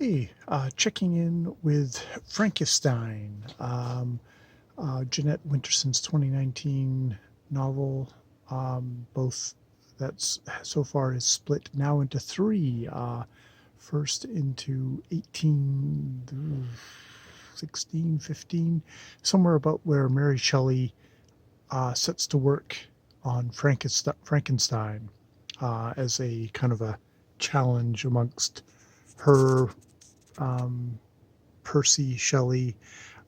Hey, checking in with Frnkssstn, Jeanette Winterson's 2019 novel. Both that's so far is split now into three. First into 16, 15, somewhere about where Mary Shelley sets to work on Frankenstein as a kind of a challenge amongst her, Percy Shelley,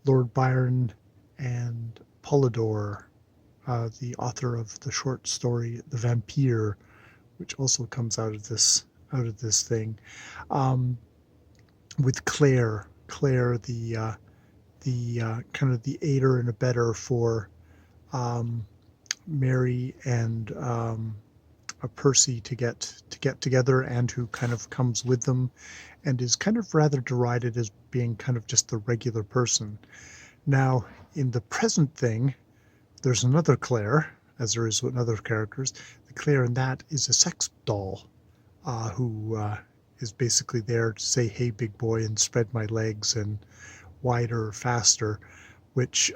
Lord Byron, and Polydore, the author of the short story The Vampire, which also comes out of this thing, um, with Claire, the kind of the aider and abettor for um, Mary and Percy to get together, and who kind of comes with them and is kind of rather derided as being kind of just the regular person. Now, in the present thing, there's another Claire, as there is with other characters. The Claire in that is a sex doll, who is basically there to say, "Hey, big boy," and spread my legs and wider, faster, which,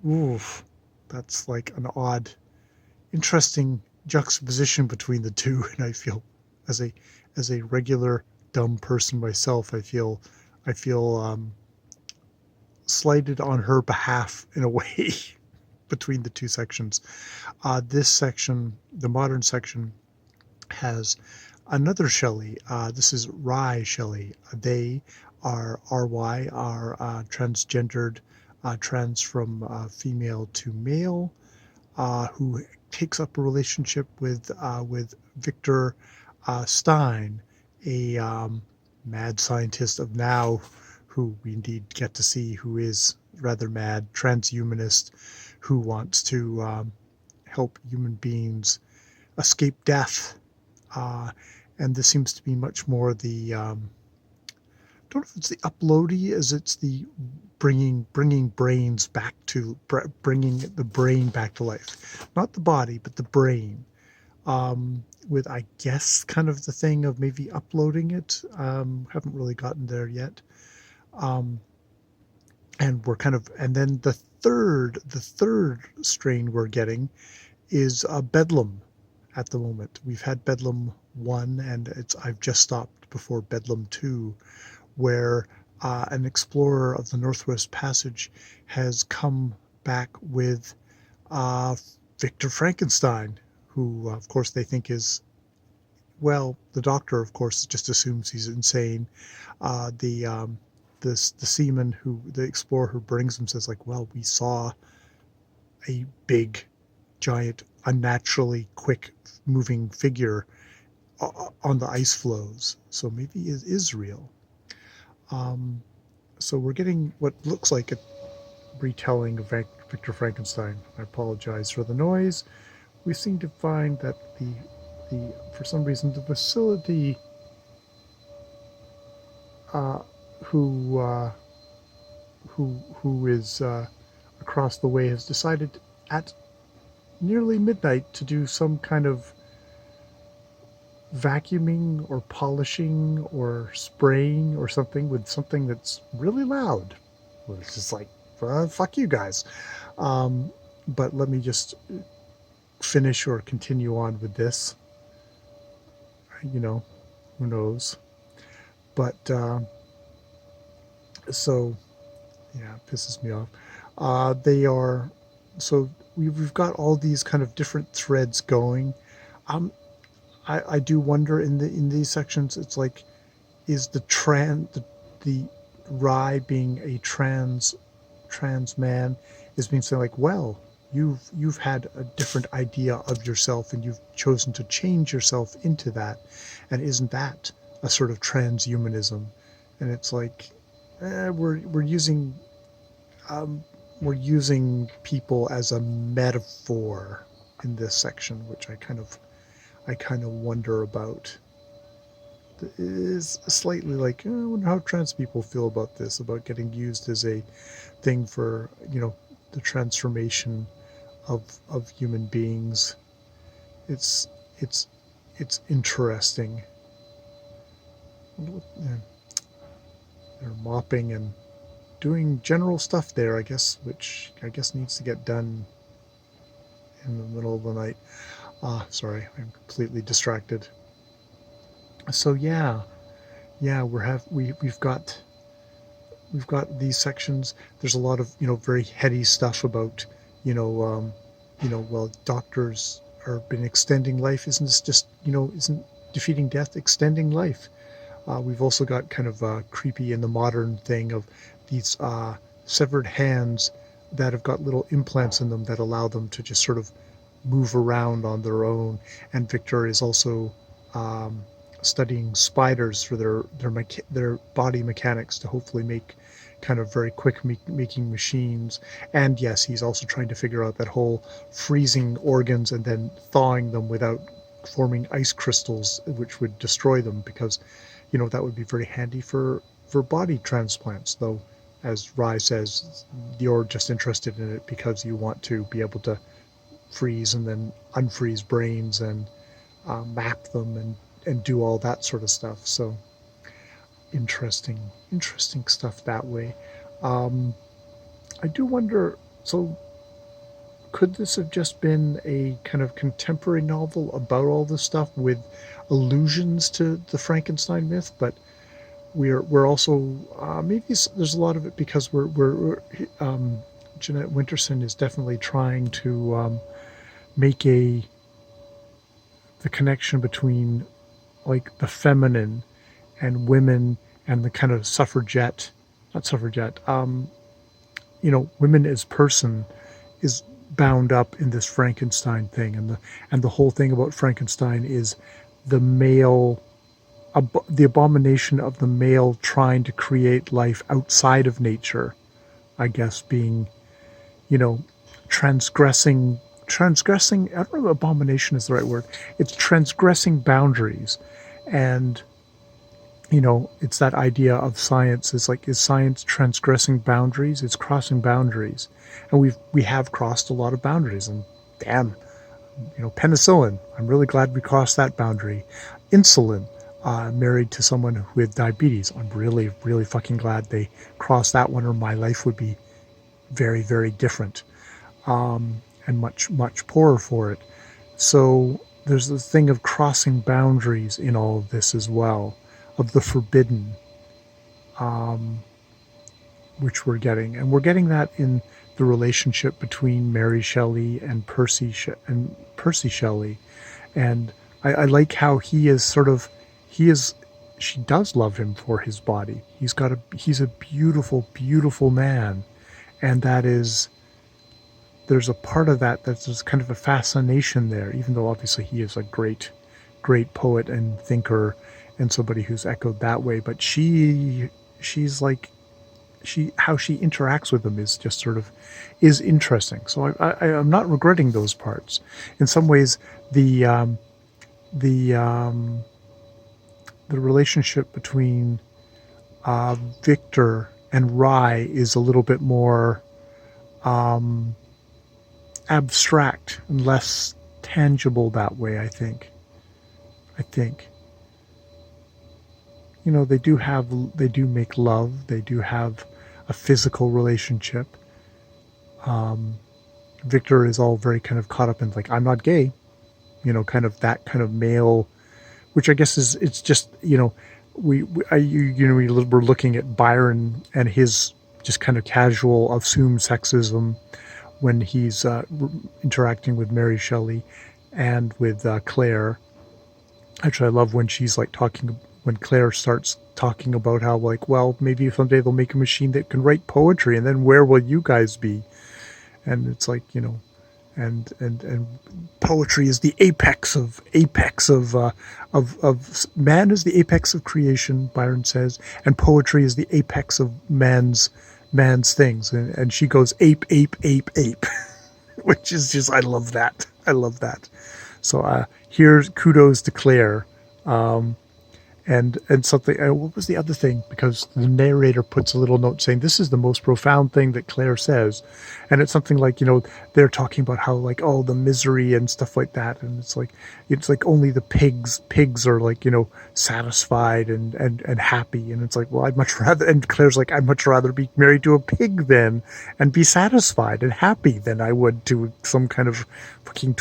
oof, that's like an odd, interesting juxtaposition between the two. And I feel, as a regular dumb person myself, I feel slighted on her behalf in a way between the two sections. This section, the modern section, has another Shelley. This is Rye Shelley. They are RY, are transgendered, trans from female to male, who takes up a relationship with Victor Stein, a mad scientist of now, who we indeed get to see, who is rather mad, transhumanist, who wants to help human beings escape death. And this seems to be much more the, don't know if it's the uploady as it's the bringing brains back to, bringing the brain back to life, not the body but the brain, with, I guess, kind of the thing of maybe uploading it. Haven't really gotten there yet. And we're kind of, and then the third strain we're getting is Bedlam. At the moment, we've had Bedlam 1, and I've just stopped before Bedlam 2, where an explorer of the Northwest Passage has come back with Victor Frankenstein, who, of course, they think is, well, the doctor, of course, just assumes he's insane. The seaman, the explorer who brings him, says, like, well, we saw a big, giant, unnaturally quick moving figure on the ice floes, so maybe it is real. So we're getting what looks like a retelling of Victor Frankenstein. I apologize for the noise. We seem to find that the for some reason the facility, who is across the way, has decided at nearly midnight to do some kind of vacuuming or polishing or spraying or something with something that's really loud. Well, it's just like, fuck you guys. But let me just finish or continue on with this. Who knows? But so, yeah, it pisses me off. They are, so we've got all these kind of different threads going. I do wonder in these sections, it's like, is the Rye, being a trans man, is being saying, like, well, you've had a different idea of yourself and you've chosen to change yourself into that, and isn't that a sort of transhumanism? And it's like, we're using people as a metaphor in this section, which I kind of wonder about. It is slightly like, I wonder how trans people feel about this, about getting used as a thing for, the transformation of human beings. It's interesting. they're mopping and doing general stuff there, I guess, which I guess needs to get done in the middle of the night. Sorry, I'm completely distracted. So yeah, we've got these sections. There's a lot of very heady stuff about you know well, doctors are been extending life. Isn't this just isn't defeating death extending life? We've also got kind of creepy in the modern thing of these severed hands that have got little implants in them that allow them to just sort of move around on their own. And Victor is also um, studying spiders for their body mechanics to hopefully make kind of very quick making machines. And yes, he's also trying to figure out that whole freezing organs and then thawing them without forming ice crystals, which would destroy them, because that would be very handy for body transplants. Though, as Rye says, you're just interested in it because you want to be able to freeze and then unfreeze brains and map them and do all that sort of stuff. So interesting stuff that way. Um, I do wonder. So, could this have just been a kind of contemporary novel about all this stuff with allusions to the Frankenstein myth? But we're also maybe there's a lot of it because Jeanette Winterson is definitely trying to make the connection between like the feminine and women and the kind of suffragette, not suffragette, women as person is bound up in this Frankenstein thing, and the whole thing about Frankenstein is the male, the abomination of the male trying to create life outside of nature, I guess, being, transgressing, I don't know if abomination is the right word. It's transgressing boundaries. And, it's that idea of science is like, is science transgressing boundaries? It's crossing boundaries. And we have crossed a lot of boundaries, and damn, penicillin, I'm really glad we crossed that boundary. Insulin, married to someone with diabetes, I'm really, really fucking glad they crossed that one, or my life would be very, very different, and much, much poorer for it. So there's the thing of crossing boundaries in all of this as well, of the forbidden, which we're getting. And we're getting that in the relationship between Mary Shelley and Percy Shelley. And I like how she does love him for his body. He's a beautiful, beautiful man. And there's a part of that's just kind of a fascination there, even though obviously he is a great, great poet and thinker and somebody who's echoed that way. But she's like, how she interacts with him is just sort of is interesting. So I'm not regretting those parts. In some ways, the relationship between Victor and Rye is a little bit more abstract and less tangible that way, I think. They do make love, they do have a physical relationship. Victor is all very kind of caught up in like, I'm not gay, kind of that kind of male, which I guess it's just, we're looking at Byron and his just kind of casual assumed sexism when he's interacting with Mary Shelley and with Claire. Actually, I love when she's like when Claire starts talking about how like, well, maybe someday they'll make a machine that can write poetry, and then where will you guys be? And it's like, and poetry is the apex of man is the apex of creation, Byron says, and poetry is the apex of man's things. And she goes ape, which is just, I love that. So here's kudos to Claire. And something, what was the other thing? Because the narrator puts a little note saying this is the most profound thing that Claire says, and it's something like, they're talking about how, like, oh, the misery and stuff like that, and it's like only the pigs are, like, satisfied and happy, and it's like, well, I'd much rather, and Claire's like, I'd much rather be married to a pig then and be satisfied and happy than I would to some kind of fucking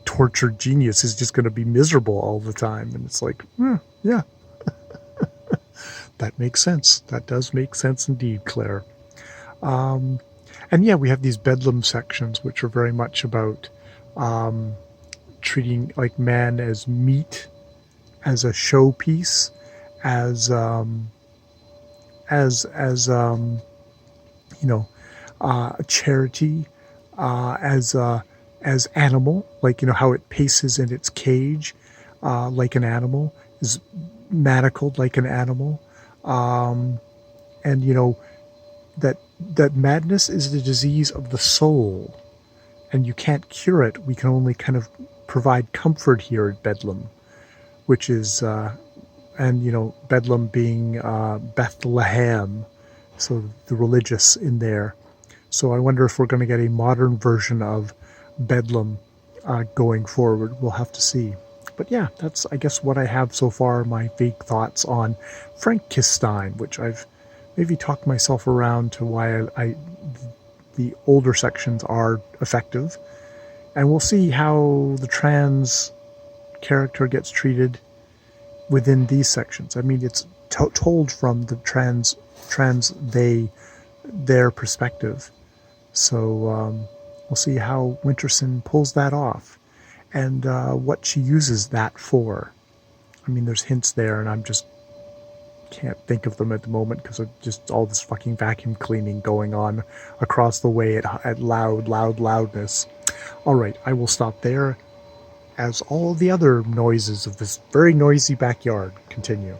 tortured genius who's just going to be miserable all the time. And it's like, yeah, that makes sense. That does make sense indeed, Claire. And yeah, we have these Bedlam sections, which are very much about treating, like, man as meat, as a showpiece, as a charity, as animal, like, how it paces in its cage, like an animal, is manacled like an animal, and that madness is the disease of the soul, and you can't cure it. We can only kind of provide comfort here at Bedlam, which is, and Bedlam being Bethlehem, so the religious in there. So I wonder if we're going to get a modern version of Bedlam going forward. We'll have to see. But yeah, that's, I guess, what I have so far, my vague thoughts on Frnkssstn, which I've maybe talked myself around to why the older sections are effective. And we'll see how the trans character gets treated within these sections. I mean, it's told from the trans their perspective. So we'll see how Winterson pulls that off, and what she uses that for. I mean, there's hints there, and I'm just can't think of them at the moment because of just all this fucking vacuum cleaning going on across the way at loudness. All right, I will stop there, as all the other noises of this very noisy backyard continue.